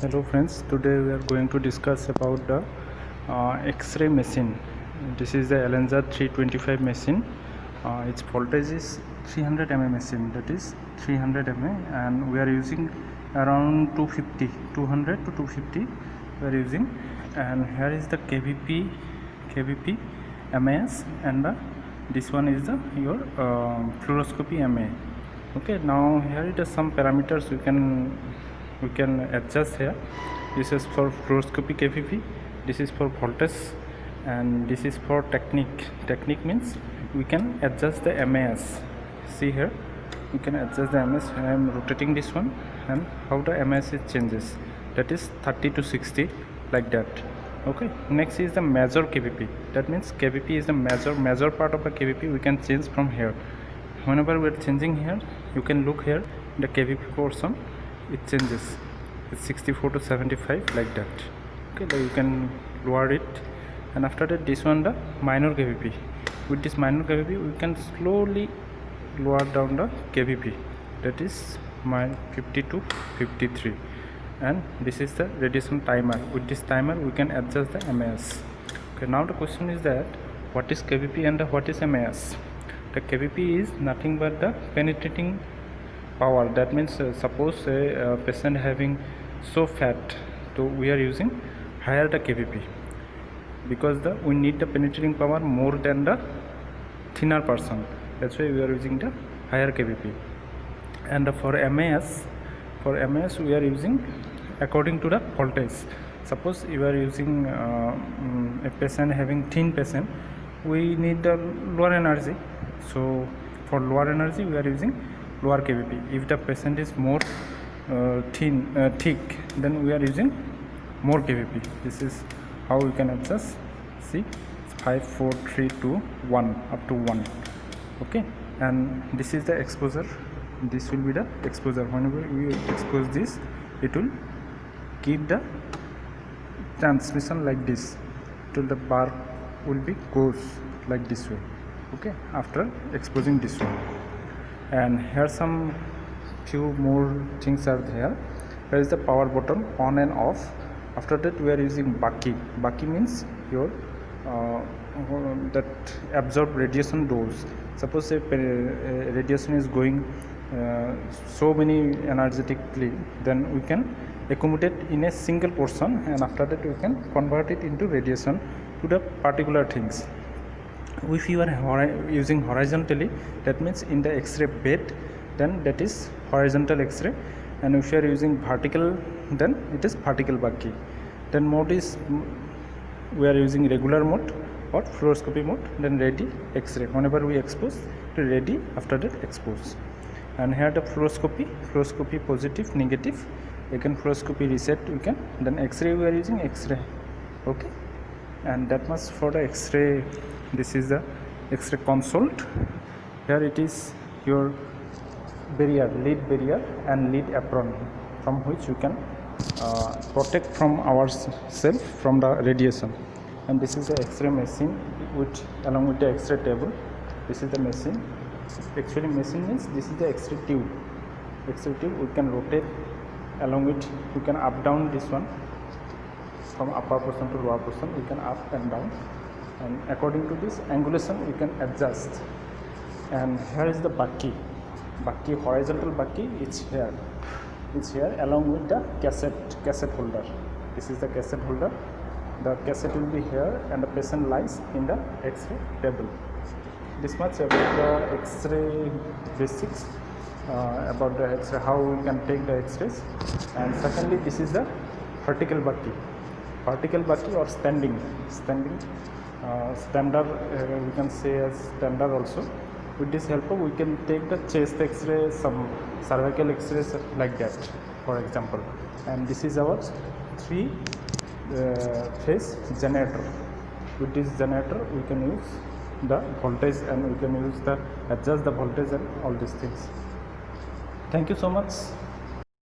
Hello friends, today we are going to discuss about the X-ray machine. This is the Alenza 325 machine. Its voltage is 300 mA machine, that is 300 mA, and we are using around 200 to 250 we are using. And here is the KVP MAS, and this one is the your fluoroscopy MA. Okay, now here it is some parameters we can adjust here. This is for fluoroscopy KVP, this is for voltage, and this is for technique means we can adjust the MAS. See here, we can adjust the MAS. I am rotating this one, and how the MAS changes, that is 30 to 60, like that. Okay, next is the major KVP. That means KVP is the major part of the KVP. We can change from here. Whenever we are changing here, you can look here, the KVP portion, it changes. It's 64 to 75, like that. Okay, then you can lower it, and after that this one the minor KVP. With this minor KVP we can slowly lower down the KVP, that is 50 to 53, and this is the radiation timer. With this timer we can adjust the MAS. Okay, now the question is that what is KVP and what is MAS? The KVP is nothing but the penetrating power. That means suppose a patient having so fat, so we are using higher the KVP, because we need the penetrating power more than the thinner person. That's why we are using the higher KVP. And for MAS we are using according to the voltage. Suppose you are using a patient having thin patient, we need the lower energy. So for lower energy we are using lower KVP. If the patient is more thick, then we are using more KVP. This is how we can adjust. See, 5 4 3 2 1 up to 1. Okay, and this is the exposure. This will be the exposure. Whenever we expose this, it will give the transmission like this, till the bar will be goes like this way. Okay, after exposing this one. And here some few more things are there. Here is the power button, on and off. After that we are using Bucky means your that absorb radiation dose. Suppose if radiation is going so many energetically, then we can accommodate in a single portion, and after that we can convert it into radiation to the particular things. If you are using horizontally, that means in the X-ray bed, then that is horizontal X-ray, and if you are using vertical, then it is vertical Bucky. Then mode is we are using regular mode or fluoroscopy mode, then ready X-ray. Whenever we expose to ready, after that expose. And here the fluoroscopy positive, negative. Again fluoroscopy reset we can. Then X-ray we are using X-ray. Okay, and that much for the X-ray. This is the X-ray console. Here it is your barrier, lead barrier and lead apron, from which you can protect from ourselves from the radiation. And this is the X-ray machine along with the X-ray table. This is the machine. Actually machine means this is the X-ray tube. X-ray tube we can rotate along with, we can up down this one, from upper portion to lower portion we can up and down, and according to this angulation we can adjust. And here is the Bucky horizontal Bucky. It's here along with the cassette holder. This is the cassette holder. The cassette will be here, and the patient lies in the X-ray table. This much about the X-ray basics, about the X-ray, how we can take the X-rays. And secondly, this is the vertical Bucky or standing standard, we can say as standard also. With this help we can take the chest X-ray, some cervical X-rays, like that, for example. And this is our 3 phase generator. With this generator we can use the voltage, and we can adjust the voltage and all these things. Thank you so much.